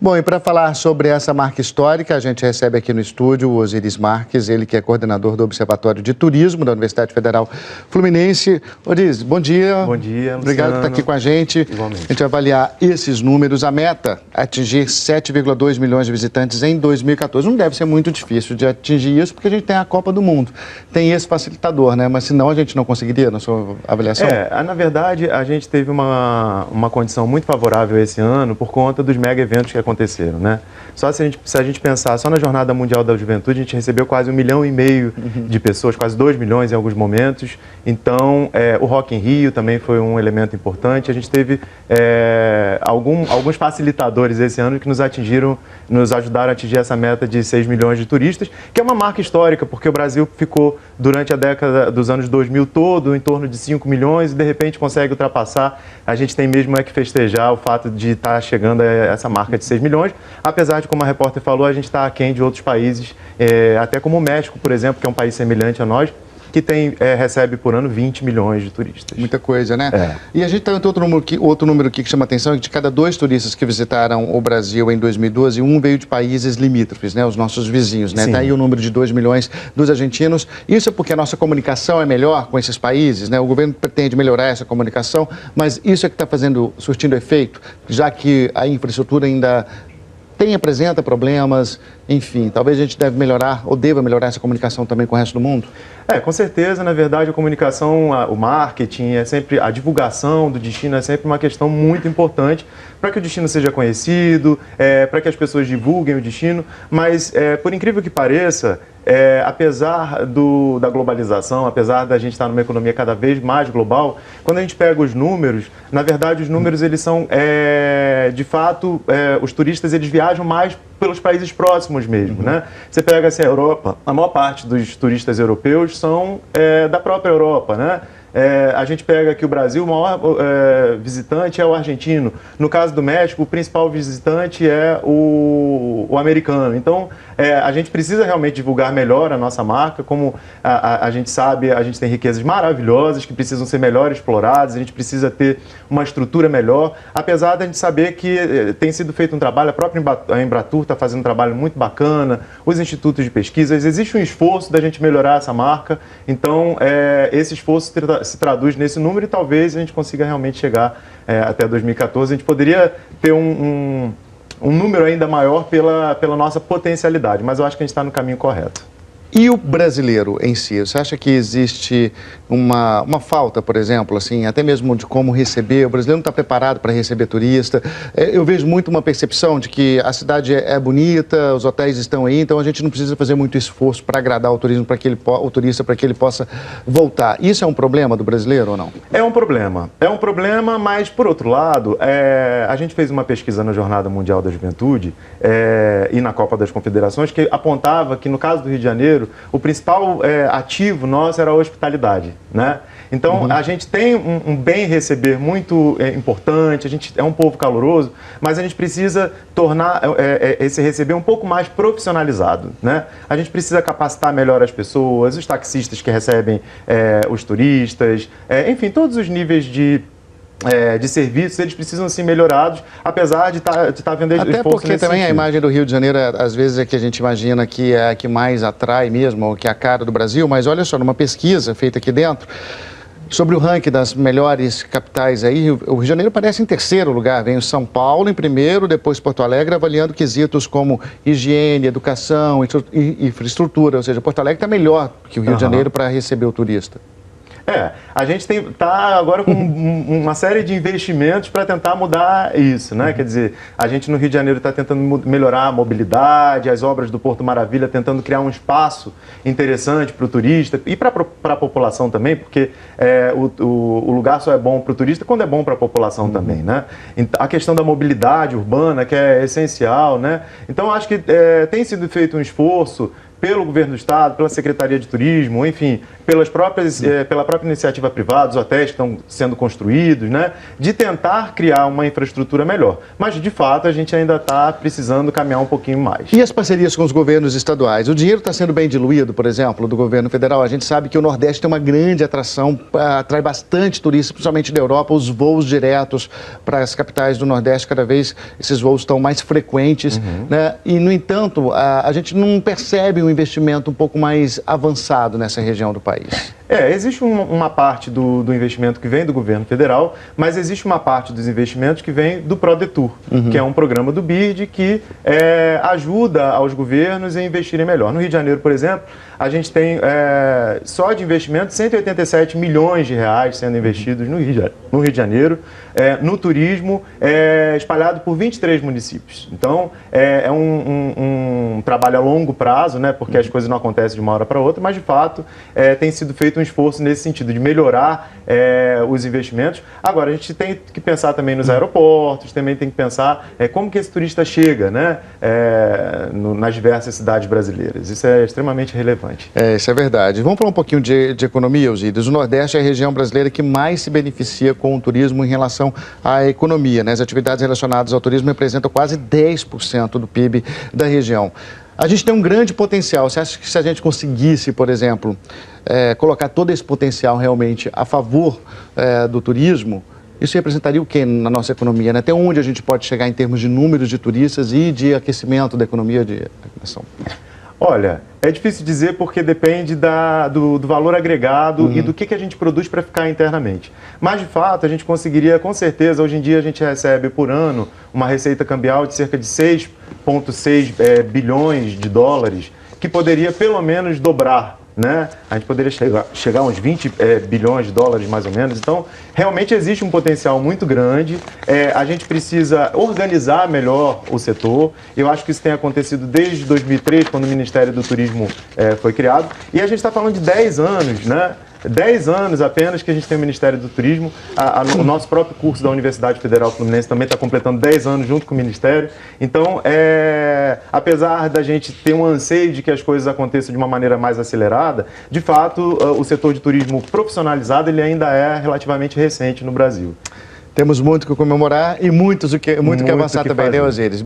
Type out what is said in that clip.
Bom, e para falar sobre essa marca histórica, a gente recebe aqui no estúdio o Osiris Marques, ele que é coordenador do Observatório de Turismo da Universidade Federal Fluminense. Osiris, bom dia. Bom dia, Luciano. Obrigado por estar aqui com a gente. Igualmente. A gente vai avaliar esses números. A meta é atingir 7,2 milhões de visitantes em 2014. Não deve ser muito difícil de atingir isso, porque a gente tem a Copa do Mundo. Tem esse facilitador, né? Mas senão a gente não conseguiria, na sua avaliação? Na verdade, a gente teve uma condição muito favorável esse ano por conta dos mega eventos que aconteceram, né? Só se a gente pensar só na Jornada Mundial da Juventude, a gente recebeu quase 1,5 milhão de pessoas, quase 2 milhões em alguns momentos. Então, o Rock in Rio também foi um elemento importante. A gente teve alguns facilitadores esse ano que nos ajudaram a atingir essa meta de 6 milhões de turistas, que é uma marca histórica, porque o Brasil ficou durante a década dos anos 2000 todo em torno de 5 milhões e de repente consegue ultrapassar. A gente tem mesmo que festejar o fato de estar chegando a essa marca de 6 milhões, apesar de, como a repórter falou, a gente está aquém de outros países, até como o México, por exemplo, que é um país semelhante a nós, que recebe por ano 20 milhões de turistas. Muita coisa, né? E a gente tem outro número aqui que chama atenção, que de cada 2 turistas que visitaram o Brasil em 2012, um veio de países limítrofes, né? Os nossos vizinhos, né? Está aí o número de 2 milhões dos argentinos. Isso é porque a nossa comunicação é melhor com esses países, né? O governo pretende melhorar essa comunicação, mas isso é que está surtindo efeito, já que a infraestrutura ainda apresenta problemas, enfim, talvez a gente deve melhorar ou deva melhorar essa comunicação também com o resto do mundo? Com certeza, na verdade, a comunicação, o marketing, a divulgação do destino é sempre uma questão muito importante para que o destino seja conhecido, para que as pessoas divulguem o destino, mas, por incrível que pareça, apesar da globalização, apesar da gente estar numa economia cada vez mais global, quando a gente pega os números, na verdade, os números, eles são, de fato, os turistas, eles viajam mais pelos países próximos mesmo, né? Você pega assim, a Europa, a maior parte dos turistas europeus são da própria Europa, né? A gente pega aqui o Brasil, o maior visitante é o argentino. No caso do México, o principal visitante é o americano. Então, a gente precisa realmente divulgar melhor a nossa marca. Como a gente sabe, a gente tem riquezas maravilhosas que precisam ser melhor exploradas, a gente precisa ter uma estrutura melhor. Apesar da gente saber que tem sido feito um trabalho, a própria Embratur está fazendo um trabalho muito bacana, os institutos de pesquisas, existe um esforço da gente melhorar essa marca. Então, esse esforço se traduz nesse número e talvez a gente consiga realmente chegar até 2014. A gente poderia ter um número ainda maior pela nossa potencialidade, mas eu acho que a gente está no caminho correto. E o brasileiro em si, você acha que existe uma falta, por exemplo, assim, até mesmo de como receber? O brasileiro não está preparado para receber turista. Eu vejo muito uma percepção de que a cidade é bonita, os hotéis estão aí, então a gente não precisa fazer muito esforço para agradar o turismo, o turista, para que ele possa voltar. Isso é um problema do brasileiro ou não? É um problema, mas por outro lado, a gente fez uma pesquisa na Jornada Mundial da Juventude E na Copa das Confederações, que apontava que no caso do Rio de Janeiro, o principal ativo nosso era a hospitalidade, né? Então, a gente tem um bem receber muito importante, a gente é um povo caloroso, mas a gente precisa tornar esse receber um pouco mais profissionalizado, né? A gente precisa capacitar melhor as pessoas, os taxistas que recebem os turistas, enfim, todos os níveis de serviços, eles precisam ser melhorados, apesar de estar vendo esforço. Até porque também sentido. A imagem do Rio de Janeiro, às vezes, é que a gente imagina que é a que mais atrai mesmo, ou que é a cara do Brasil, mas olha só, numa pesquisa feita aqui dentro, sobre o ranking das melhores capitais aí, o Rio de Janeiro aparece em terceiro lugar, vem o São Paulo em primeiro, depois Porto Alegre, avaliando quesitos como higiene, educação, infraestrutura, ou seja, Porto Alegre está melhor que o Rio de Janeiro para receber o turista. A gente está agora com uma série de investimentos para tentar mudar isso, né? Quer dizer, a gente no Rio de Janeiro está tentando melhorar a mobilidade, as obras do Porto Maravilha tentando criar um espaço interessante para o turista e para a população também, porque o lugar só é bom para o turista quando é bom para a população também, né? A questão da mobilidade urbana, que é essencial, né? Então, acho que tem sido feito um esforço pelo governo do estado, pela Secretaria de Turismo, enfim, pela própria iniciativa privada, os hotéis que estão sendo construídos, né, de tentar criar uma infraestrutura melhor. Mas, de fato, a gente ainda está precisando caminhar um pouquinho mais. E as parcerias com os governos estaduais? O dinheiro está sendo bem diluído, por exemplo, do governo federal. A gente sabe que o Nordeste tem uma grande atração, atrai bastante turistas, principalmente da Europa, os voos diretos para as capitais do Nordeste, cada vez esses voos estão mais frequentes, né? E, no entanto, a gente não percebe um investimento um pouco mais avançado nessa região do país. Existe uma parte do investimento que vem do governo federal, mas existe uma parte dos investimentos que vem do ProDetour, que é um programa do BID que ajuda aos governos a investirem melhor. No Rio de Janeiro, por exemplo, a gente tem só de investimento 187 milhões de reais sendo investidos no Rio de Janeiro, no turismo, espalhado por 23 municípios. Então, é um trabalho a longo prazo, né, porque as coisas não acontecem de uma hora para outra, mas, de fato, tem sido feito um esforço nesse sentido, de melhorar os investimentos. Agora, a gente tem que pensar também nos aeroportos, também tem que pensar como que esse turista chega, né, nas diversas cidades brasileiras. Isso é extremamente relevante. Isso é verdade. Vamos falar um pouquinho de economia, Osíris. O Nordeste é a região brasileira que mais se beneficia com o turismo em relação à economia, né? As atividades relacionadas ao turismo representam quase 10% do PIB da região. A gente tem um grande potencial. Você acha que se a gente conseguisse, por exemplo, colocar todo esse potencial realmente a favor do turismo, isso representaria o quê na nossa economia, né? Até onde a gente pode chegar em termos de números de turistas e de aquecimento da economia de nação? Olha, é difícil dizer porque depende do valor agregado e do que a gente produz para ficar internamente. Mas, de fato, a gente conseguiria, com certeza, hoje em dia a gente recebe por ano uma receita cambial de cerca de 6,6 bilhões de dólares, que poderia pelo menos dobrar, né? A gente poderia chegar a uns 20 bilhões de dólares, mais ou menos. Então, realmente existe um potencial muito grande. A gente precisa organizar melhor o setor. Eu acho que isso tem acontecido desde 2003, quando o Ministério do Turismo foi criado. E a gente está falando de 10 anos, né? 10 anos apenas que a gente tem o Ministério do Turismo. O nosso próprio curso da Universidade Federal Fluminense também está completando 10 anos junto com o Ministério. Então, apesar da gente ter um anseio de que as coisas aconteçam de uma maneira mais acelerada, de fato, o setor de turismo profissionalizado ele ainda é relativamente recente no Brasil. Temos muito que comemorar e muito que avançar também, né, Osíris?